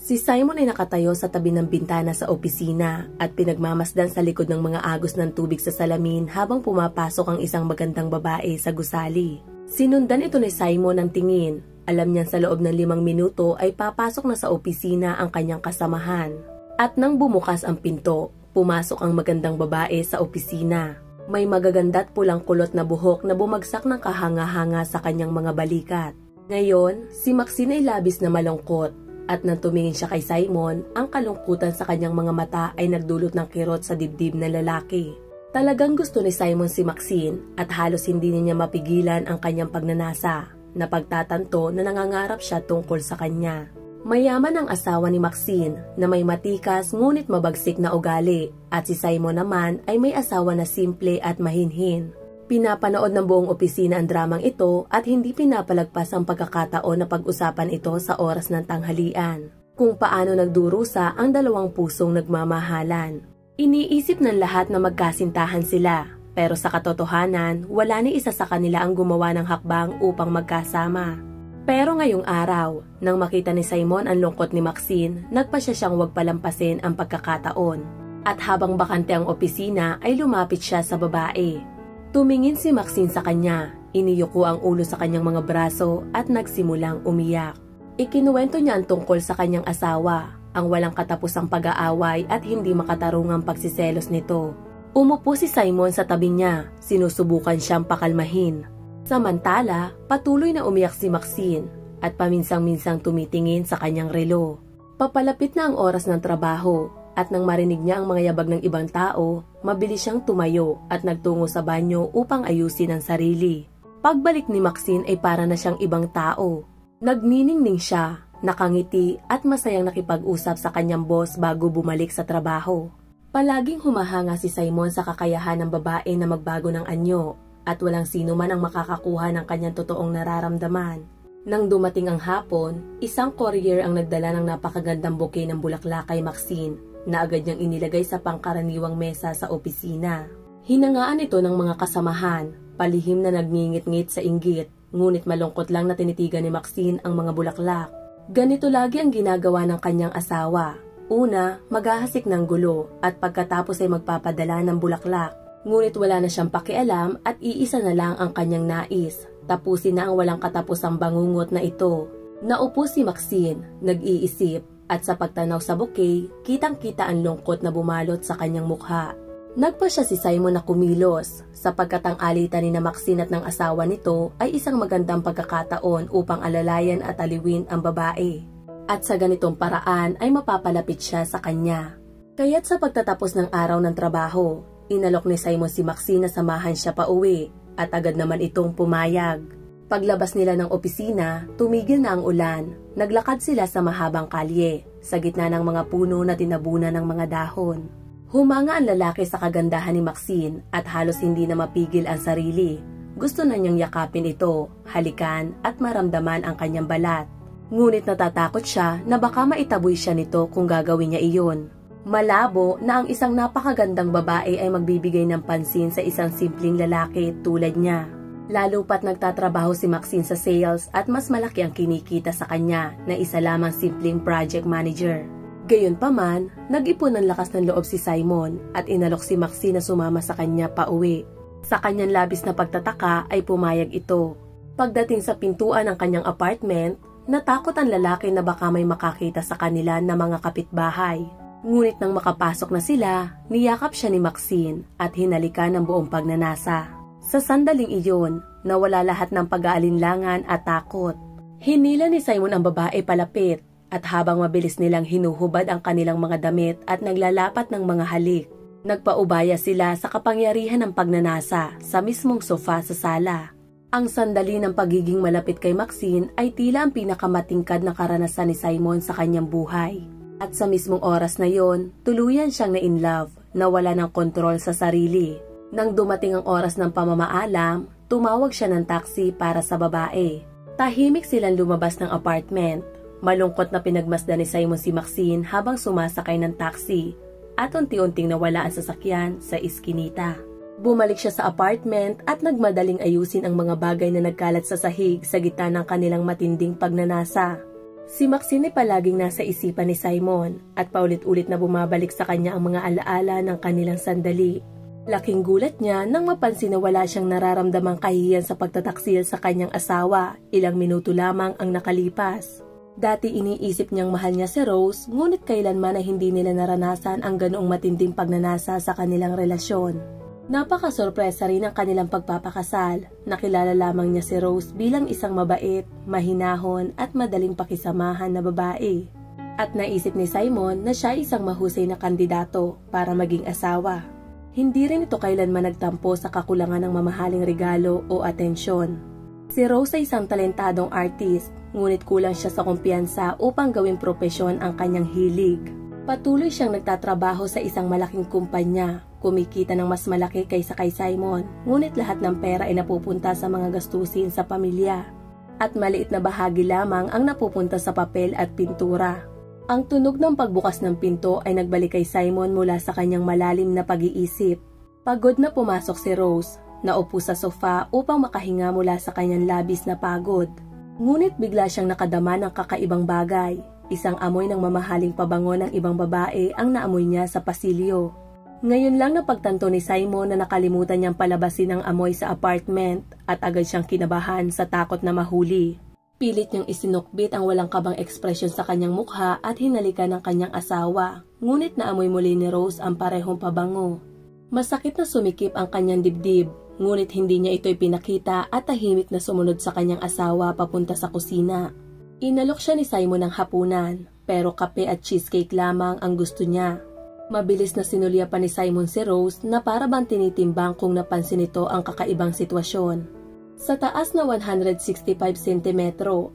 Si Simon ay nakatayo sa tabi ng bintana sa opisina at pinagmamasdan sa likod ng mga agos ng tubig sa salamin habang pumapasok ang isang magandang babae sa gusali. Sinundan ito ni Simon ng tingin. Alam niyan sa loob ng 5 minuto ay papasok na sa opisina ang kanyang kasamahan. At nang bumukas ang pinto, pumasok ang magandang babae sa opisina. May magaganda't pulang kulot na buhok na bumagsak ng kahanga-hanga sa kanyang mga balikat. Ngayon, si Maxine ay labis na malungkot. At nang tumingin siya kay Simon, ang kalungkutan sa kanyang mga mata ay nagdulot ng kirot sa dibdib ng lalaki. Talagang gusto ni Simon si Maxine at halos hindi niya mapigilan ang kanyang pagnanasa. Napagtatanto na nangangarap siya tungkol sa kanya. Mayaman ang asawa ni Maxine na may matikas ngunit mabagsik na ugali at si Simon naman ay may asawa na simple at mahinhin. Pinapanood ng buong opisina ang dramang ito at hindi pinapalagpas ang pagkakataon na pag-usapan ito sa oras ng tanghalian. Kung paano nagdurusa ang dalawang pusong nagmamahalan. Iniisip ng lahat na magkasintahan sila, pero sa katotohanan, wala ni isa sa kanila ang gumawa ng hakbang upang magkasama. Pero ngayong araw, nang makita ni Simon ang lungkot ni Maxine, nagpasya siyang huwag palampasin ang pagkakataon. At habang bakante ang opisina ay lumapit siya sa babae. Tumingin si Maxine sa kanya, iniyuko ang ulo sa kanyang mga braso at nagsimulang umiyak. Ikinuwento niya ang tungkol sa kanyang asawa, ang walang katapusang pag-aaway at hindi makatarungang pagsiselos nito. Umupo si Simon sa tabi niya, sinusubukan siyang pakalmahin. Samantala, patuloy na umiyak si Maxine at paminsang-minsang tumitingin sa kanyang relo. Papalapit na ang oras ng trabaho. At nang marinig niya ang mga yabag ng ibang tao, mabilis siyang tumayo at nagtungo sa banyo upang ayusin ang sarili. Pagbalik ni Maxine ay para na siyang ibang tao. Nagniningning siya, nakangiti at masayang nakipag-usap sa kanyang boss bago bumalik sa trabaho. Palaging humahanga si Simon sa kakayahan ng babae na magbago ng anyo at walang sino man ang makakakuha ng kanyang totoong nararamdaman. Nang dumating ang hapon, isang courier ang nagdala ng napakagandang bouquet ng bulaklak kay Maxine na agad niyang inilagay sa pangkaraniwang mesa sa opisina. Hinangaan ito ng mga kasamahan, palihim na nagngingit-ngit sa inggit, ngunit malungkot lang na tinitigan ni Maxine ang mga bulaklak. Ganito lagi ang ginagawa ng kanyang asawa. Una, maghahasik ng gulo at pagkatapos ay magpapadala ng bulaklak. Ngunit wala na siyang pakialam at iisa na lang ang kanyang nais. Tapusin na ang walang katapusang bangungot na ito. Naupo si Maxine, nag-iisip. At sa pagtanaw sa bouquet, kitang-kita ang lungkot na bumalot sa kanyang mukha. Nagpa siya si Simon na kumilos, sapagkat ang alitan ni Maxine at ng asawa nito ay isang magandang pagkakataon upang alalayan at aliwin ang babae. At sa ganitong paraan ay mapapalapit siya sa kanya. Kaya't sa pagtatapos ng araw ng trabaho, inalok ni Simon si Maxine na samahan siya pa uwi at agad naman itong pumayag. Paglabas nila ng opisina, tumigil na ang ulan. Naglakad sila sa mahabang kalye, sa gitna ng mga puno na tinabunan ng mga dahon. Humanga ang lalaki sa kagandahan ni Maxine at halos hindi na mapigil ang sarili. Gusto na niyang yakapin ito, halikan at maramdaman ang kanyang balat. Ngunit natatakot siya na baka maitaboy siya nito kung gagawin niya iyon. Malabo na ang isang napakagandang babae ay magbibigay ng pansin sa isang simpleng lalaki tulad niya. Lalo pat nagtatrabaho si Maxine sa sales at mas malaki ang kinikita sa kanya na isa lamang simpleng project manager. Gayunpaman, nag-ipon ng lakas ng loob si Simon at inalok si Maxine na sumama sa kanya pa uwi. Sa kanyang labis na pagtataka ay pumayag ito. Pagdating sa pintuan ng kanyang apartment, natakot ang lalaki na baka may makakita sa kanila na mga kapitbahay. Ngunit nang makapasok na sila, niyakap siya ni Maxine at hinalikan ng buong pagnanasa. Sa sandaling iyon, nawala lahat ng pag-aalinlangan at takot. Hinila ni Simon ang babae palapit at habang mabilis nilang hinuhubad ang kanilang mga damit at naglalapat ng mga halik, nagpaubaya sila sa kapangyarihan ng pagnanasa sa mismong sofa sa sala. Ang sandali ng pagiging malapit kay Maxine ay tila ang pinakamatingkad na karanasan ni Simon sa kanyang buhay. At sa mismong oras na yon, tuluyan siyang na-in-love, na wala ng kontrol sa sarili. Nang dumating ang oras ng pamamaalam, tumawag siya ng taxi para sa babae. Tahimik silang lumabas ng apartment. Malungkot na pinagmasdan ni Simon si Maxine habang sumasakay ng taxi at unti-unting nawala ang sasakyan sa iskinita. Bumalik siya sa apartment at nagmadaling ayusin ang mga bagay na nagkalat sa sahig sa gitna ng kanilang matinding pagnanasa. Si Maxine ay palaging nasa isipan ni Simon at paulit-ulit na bumabalik sa kanya ang mga alaala ng kanilang sandali. Laking gulat niya nang mapansin na wala siyang nararamdamang kahihiyan sa pagtataksil sa kanyang asawa, ilang minuto lamang ang nakalipas. Dati iniisip niyang mahal niya si Rose, ngunit kailanman ay hindi nila naranasan ang ganoong matinding pagnanasa sa kanilang relasyon. Napaka-sorpresa rin ang kanilang pagpapakasal. Nakilala lamang niya si Rose bilang isang mabait, mahinahon at madaling pakisamahan na babae. At naisip ni Simon na siya isang mahusay na kandidato para maging asawa. Hindi rin ito kailanman nagtampo sa kakulangan ng mamahaling regalo o atensyon. Si Rose ay isang talentadong artist, ngunit kulang siya sa kumpiyansa upang gawing propesyon ang kanyang hilig. Patuloy siyang nagtatrabaho sa isang malaking kumpanya, kumikita ng mas malaki kaysa kay Simon, ngunit lahat ng pera ay napupunta sa mga gastusin sa pamilya. At maliit na bahagi lamang ang napupunta sa papel at pintura. Ang tunog ng pagbukas ng pinto ay nagbalik kay Simon mula sa kanyang malalim na pag-iisip. Pagod na pumasok si Rose, naupo sa sofa upang makahinga mula sa kanyang labis na pagod. Ngunit bigla siyang nakadama ng kakaibang bagay. Isang amoy ng mamahaling pabango ng ibang babae ang naamoy niya sa pasilyo. Ngayon lang napagtanto ni Simon na nakalimutan niyang palabasin ang amoy sa apartment at agad siyang kinabahan sa takot na mahuli. Pilit niyang isinukbit ang walang kabang ekspresyon sa kanyang mukha at hinalikan ng kanyang asawa, ngunit naamoy muli ni Rose ang parehong pabango. Masakit na sumikip ang kanyang dibdib, ngunit hindi niya ito'y pinakita at tahimik na sumunod sa kanyang asawa papunta sa kusina. Inalok siya ni Simon ng hapunan, pero kape at cheesecake lamang ang gusto niya. Mabilis na sinulya pa ni Simon si Rose na para bang tinitimbang kung napansin nito ang kakaibang sitwasyon. Sa taas na 165 cm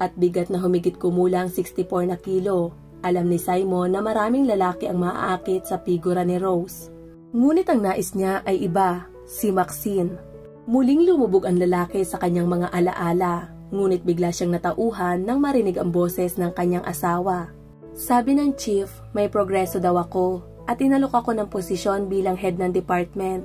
at bigat na humigit kumulang 64 na kilo, alam ni Simon na maraming lalaki ang maaakit sa figura ni Rose. Ngunit ang nais niya ay iba, si Maxine. Muling lumubog ang lalaki sa kanyang mga alaala. Ngunit bigla siyang natauhan nang marinig ang boses ng kanyang asawa. Sabi ng chief, may progreso daw ako at inalok ako ng posisyon bilang head ng department.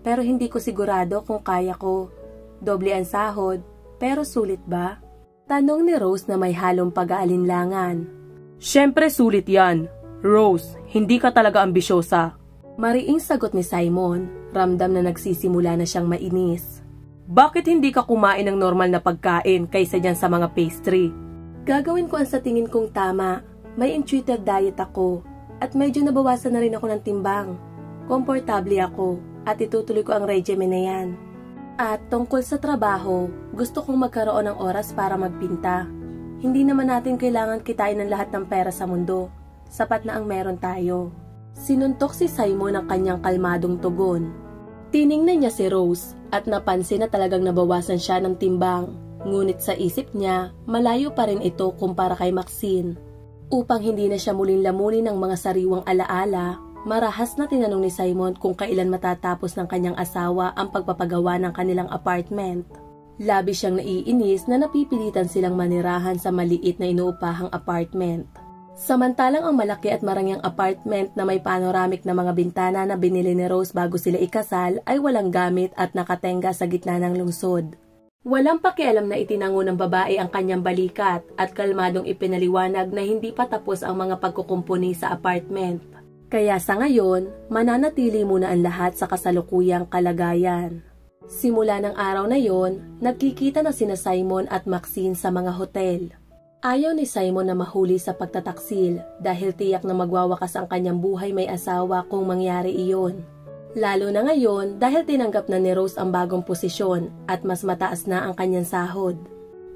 Pero hindi ko sigurado kung kaya ko. Doble ang sahod, pero sulit ba? Tanong ni Rose na may halong pag-aalinlangan. Siyempre sulit yan. Rose, hindi ka talaga ambisyosa. Mariing sagot ni Simon, ramdam na nagsisimula na siyang mainis. Bakit hindi ka kumain ng normal na pagkain kaysa dyan sa mga pastry? Gagawin ko ang sa tingin kong tama. May intuitive diet ako at medyo nabawasan na rin ako ng timbang. Komportable ako at itutuloy ko ang regimen na yan. At tungkol sa trabaho, gusto kong magkaroon ng oras para magpinta. Hindi naman natin kailangan kitain ng lahat ng pera sa mundo. Sapat na ang meron tayo. Sinuntok si Simon ang kanyang kalmadong tugon. Tiningnan niya si Rose at napansin na talagang nabawasan siya ng timbang. Ngunit sa isip niya, malayo pa rin ito kumpara kay Maxine. Upang hindi na siya muling lamunin ng mga sariwang alaala, marahas na tinanong ni Simon kung kailan matatapos ng kanyang asawa ang pagpapagawa ng kanilang apartment. Labis siyang naiinis na napipilitan silang manirahan sa maliit na inuupahang apartment. Samantalang ang malaki at marangyang apartment na may panoramic na mga bintana na binili ni Rose bago sila ikasal ay walang gamit at nakatenga sa gitna ng lungsod. Walang pakialam na itinango ng babae ang kanyang balikat at kalmadong ipinaliwanag na hindi pa tapos ang mga pagkukumpuni sa apartment. Kaya sa ngayon, mananatili muna ang lahat sa kasalukuyang kalagayan. Simula ng araw na yon, nagkikita na sina Simon at Maxine sa mga hotel. Ayaw ni Simon na mahuli sa pagtataksil dahil tiyak na magwawakas ang kanyang buhay may asawa kung mangyari iyon. Lalo na ngayon dahil tinanggap na ni Rose ang bagong posisyon at mas mataas na ang kanyang sahod.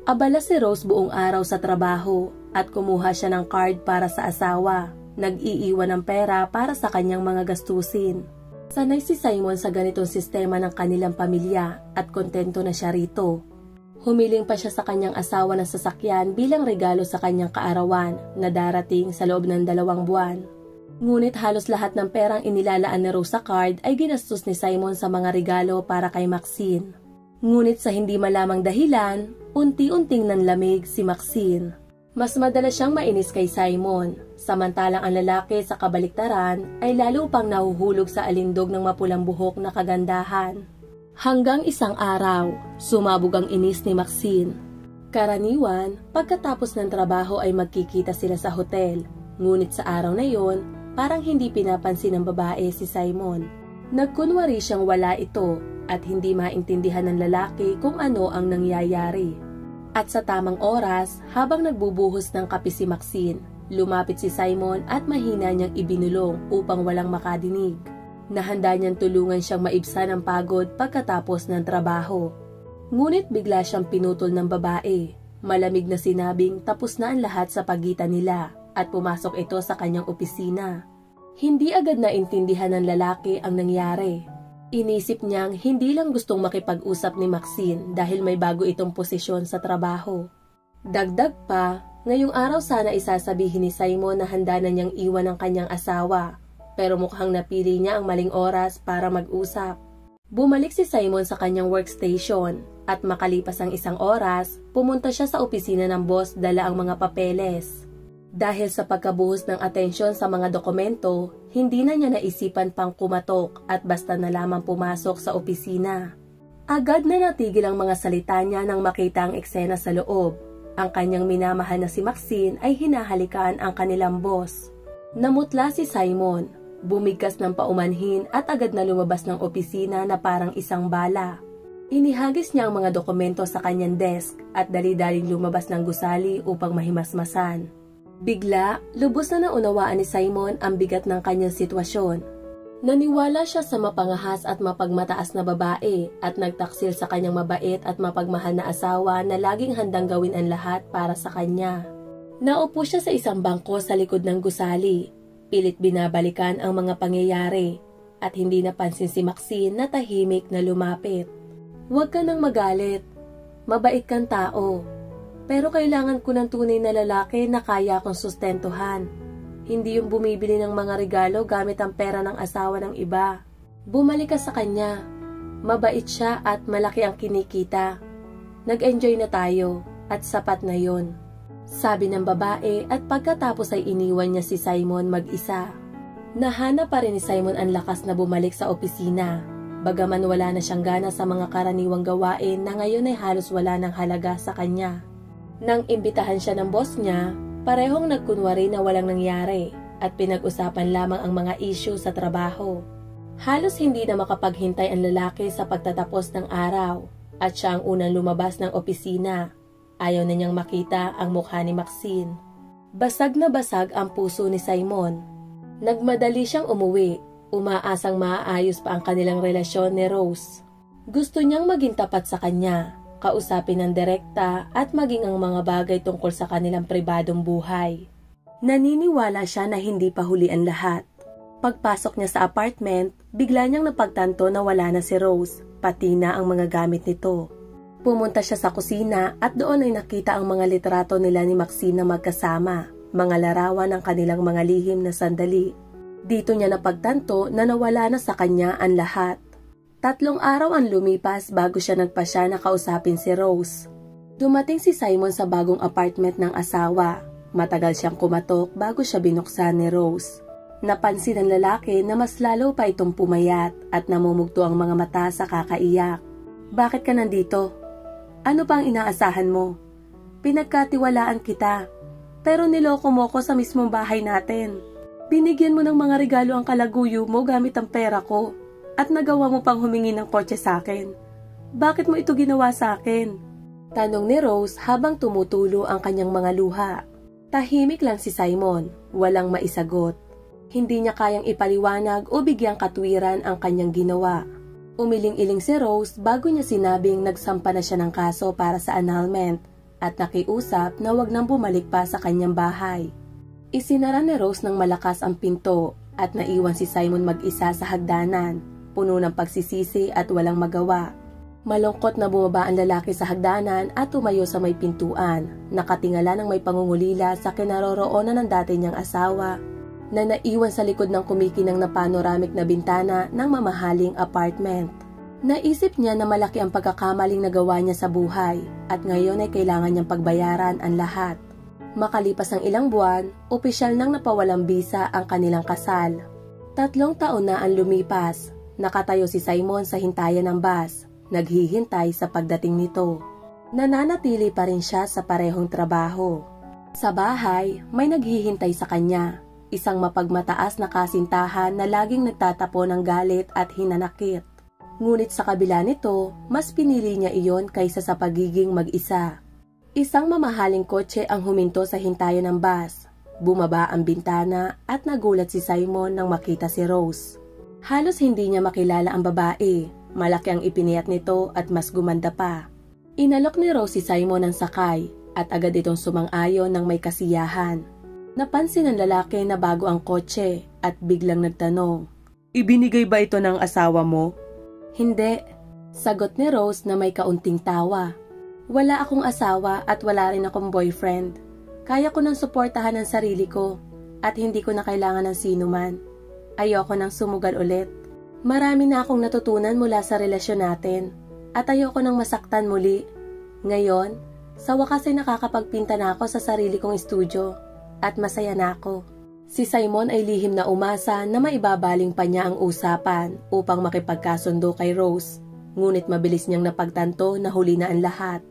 Abala si Rose buong araw sa trabaho at kumuha siya ng card para sa asawa. Nag-iiwan ng pera para sa kanyang mga gastusin. Sanay si Simon sa ganitong sistema ng kanilang pamilya at kontento na siya rito. Humiling pa siya sa kanyang asawa ng sasakyan bilang regalo sa kanyang kaarawan na darating sa loob ng 2 buwan. Ngunit halos lahat ng perang inilalaan ni Rose sa card ay ginastos ni Simon sa mga regalo para kay Maxine. Ngunit sa hindi malamang dahilan, unti-unting nanlamig si Maxine. Mas madalas siyang mainis kay Simon, samantalang ang lalaki sa kabaliktaran ay lalo pang nahuhulog sa alindog ng mapulang buhok na kagandahan. Hanggang isang araw, sumabog ang inis ni Maxine. Karaniwan, pagkatapos ng trabaho ay magkikita sila sa hotel. Ngunit sa araw na yon, parang hindi pinapansin ng babae si Simon. Nagkunwari siyang wala ito at hindi maintindihan ng lalaki kung ano ang nangyayari. At sa tamang oras, habang nagbubuhos ng kape si Maxine, lumapit si Simon at mahina niyang ibinulong upang walang makadinig. Nahanda niyang tulungan siyang maibsan ang pagod pagkatapos ng trabaho. Ngunit bigla siyang pinutol ng babae. Malamig na sinabing tapos na ang lahat sa pagitan nila at pumasok ito sa kanyang opisina. Hindi agad naintindihan ng lalaki ang nangyari. Inisip niyang hindi lang gustong makipag-usap ni Maxine dahil may bago itong posisyon sa trabaho. Dagdag pa, ngayong araw sana isasabihin ni Simon na handa na niyang iwan ang kanyang asawa, pero mukhang napili niya ang maling oras para mag-usap. Bumalik si Simon sa kanyang workstation at makalipas ang isang oras, pumunta siya sa opisina ng boss dala ang mga papeles. Dahil sa pagkabuhos ng atensyon sa mga dokumento, hindi na niya naisipan pang kumatok at basta na lamang pumasok sa opisina. Agad na natigil ang mga salita niya nang makita ang eksena sa loob. Ang kanyang minamahal na si Maxine ay hinahalikan ang kanilang boss. Namutla si Simon, bumigkas ng paumanhin at agad na lumabas ng opisina na parang isang bala. Inihagis niya ang mga dokumento sa kanyang desk at dali-daling lumabas ng gusali upang mahimasmasan. Bigla, lubos na naunawaan ni Simon ang bigat ng kanyang sitwasyon. Naniwala siya sa mapangahas at mapagmataas na babae at nagtaksil sa kanyang mabait at mapagmahal na asawa na laging handang gawin ang lahat para sa kanya. Naupo siya sa isang bangko sa likod ng gusali. Pilit binabalikan ang mga pangyayari at hindi napansin si Maxine na tahimik na lumapit. "Huwag ka nang magalit. Mabait kang tao. Pero kailangan ko ng tunay na lalaki na kaya kong sustentuhan. Hindi yung bumibili ng mga regalo gamit ang pera ng asawa ng iba. Bumalik ka sa kanya. Mabait siya at malaki ang kinikita. Nag-enjoy na tayo at sapat na yon," sabi ng babae at pagkatapos ay iniwan niya si Simon mag-isa. Nahanap pa rin ni Simon ang lakas na bumalik sa opisina. Bagaman wala na siyang gana sa mga karaniwang gawain na ngayon ay halos wala ng halaga sa kanya. Nang imbitahan siya ng boss niya, parehong nagkunwari na walang nangyari at pinag-usapan lamang ang mga issue sa trabaho. Halos hindi na makapaghintay ang lalaki sa pagtatapos ng araw at siya ang unang lumabas ng opisina. Ayaw na niyang makita ang mukha ni Maxine. Basag na basag ang puso ni Simon. Nagmadali siyang umuwi, umaasang maaayos pa ang kanilang relasyon ni Rose. Gusto niyang maging tapat sa kanya, kausapin ng direkta at maging ang mga bagay tungkol sa kanilang pribadong buhay. Naniniwala siya na hindi pa huli ang lahat. Pagpasok niya sa apartment, bigla niyang napagtanto na wala na si Rose, pati na ang mga gamit nito. Pumunta siya sa kusina at doon ay nakita ang mga litrato nila ni Maxine na magkasama, mga larawan ng kanilang mga lihim na sandali. Dito niya napagtanto na nawala na sa kanya ang lahat. 3 araw ang lumipas bago siya nagpasya na kausapin si Rose. Dumating si Simon sa bagong apartment ng asawa. Matagal siyang kumatok bago siya binuksan ni Rose. Napansin ng lalaki na mas lalo pa itong pumayat at namumugto ang mga mata sa kakaiyak. "Bakit ka nandito? Ano pa ang inaasahan mo? Pinagkatiwalaan kita, pero niloko mo ko sa mismong bahay natin. Binigyan mo ng mga regalo ang kalaguyo mo gamit ang pera ko. At nagawa mo pang humingi ng kotse sa akin. Bakit mo ito ginawa sa akin?" Tanong ni Rose habang tumutulo ang kanyang mga luha. Tahimik lang si Simon, walang maisagot. Hindi niya kayang ipaliwanag o bigyang katwiran ang kanyang ginawa. Umiling-iling si Rose bago niya sinabing nagsampa na siya ng kaso para sa annulment at nakiusap na wag nang bumalik pa sa kanyang bahay. Isinara ni Rose ng malakas ang pinto at naiwan si Simon mag-isa sa hagdanan, puno ng pagsisisi at walang magawa. Malungkot na bumaba ang lalaki sa hagdanan at tumayo sa may pintuan, nakatingala ng may pangungulila sa kinaroroonan ng dati niyang asawa na naiwan sa likod ng kumikinang na panoramic na bintana ng mamahaling apartment. Naisip niya na malaki ang pagkakamaling nagawa niya sa buhay at ngayon ay kailangan niyang pagbayaran ang lahat. Makalipas ang ilang buwan, opisyal nang napawalang bisa ang kanilang kasal. 3 taon na ang lumipas. Nakatayo si Simon sa hintayan ng bus, naghihintay sa pagdating nito. Nananatili pa rin siya sa parehong trabaho. Sa bahay, may naghihintay sa kanya, isang mapagmataas na kasintahan na laging nagtatapo ng galit at hinanakit. Ngunit sa kabila nito, mas pinili niya iyon kaysa sa pagiging mag-isa. Isang mamahaling kotse ang huminto sa hintayan ng bus. Bumaba ang bintana at nagulat si Simon nang makita si Rose. Halos hindi niya makilala ang babae. Malaki ang ipiniyat nito at mas gumanda pa. Inalok ni Rose si Simon ng sakay at agad itong sumang-ayon ng may kasiyahan. Napansin ng lalaki na bago ang kotse at biglang nagtanong, "Ibinigay ba ito ng asawa mo?" "Hindi," sagot ni Rose na may kaunting tawa. "Wala akong asawa at wala rin akong boyfriend. Kaya ko nang suportahan ang sarili ko at hindi ko na kailangan ng sino man. Ayoko nang sumugal ulit. Marami na akong natutunan mula sa relasyon natin at ayoko nang masaktan muli. Ngayon, sa wakas ay nakakapagpinta na ako sa sarili kong estudyo at masaya na ako." Si Simon ay lihim na umasa na maibabaling pa niya ang usapan upang makipagkasundo kay Rose. Ngunit mabilis niyang napagtanto na huli na ang lahat.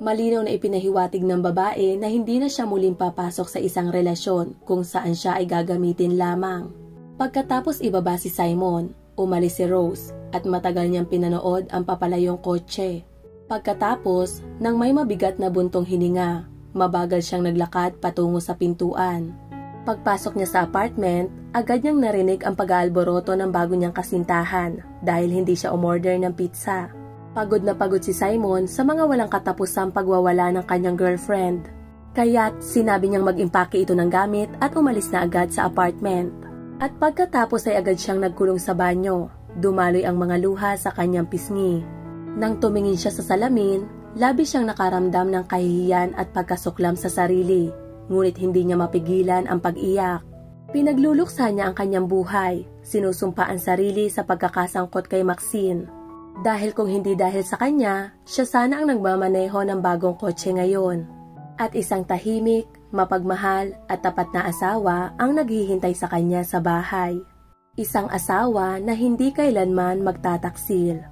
Malinaw na ipinahiwatig ng babae na hindi na siya muling papasok sa isang relasyon kung saan siya ay gagamitin lamang. Pagkatapos ibaba si Simon, umalis si Rose at matagal niyang pinanood ang papalayong kotse. Pagkatapos, nang may mabigat na buntong hininga, mabagal siyang naglakad patungo sa pintuan. Pagpasok niya sa apartment, agad niyang narinig ang pag-aalboroto ng bago niyang kasintahan dahil hindi siya umorder ng pizza. Pagod na pagod si Simon sa mga walang katapusang pagwawala ng kanyang girlfriend. Kaya't sinabi niyang mag-impake ito ng gamit at umalis na agad sa apartment. At pagkatapos ay agad siyang nagkulong sa banyo. Dumaloy ang mga luha sa kanyang pisngi. Nang tumingin siya sa salamin, labis siyang nakaramdam ng kahihiyan at pagkasuklam sa sarili. Ngunit hindi niya mapigilan ang pag-iyak. Pinagluluksa niya ang kanyang buhay, sinusumpa ang sarili sa pagkakasangkot kay Maxine. Dahil kung hindi dahil sa kanya, siya sana ang nagmamaneho ng bagong kotse ngayon. At isang tahimik, mapagmahal at tapat na asawa ang naghihintay sa kanya sa bahay. Isang asawa na hindi kailanman magtataksil.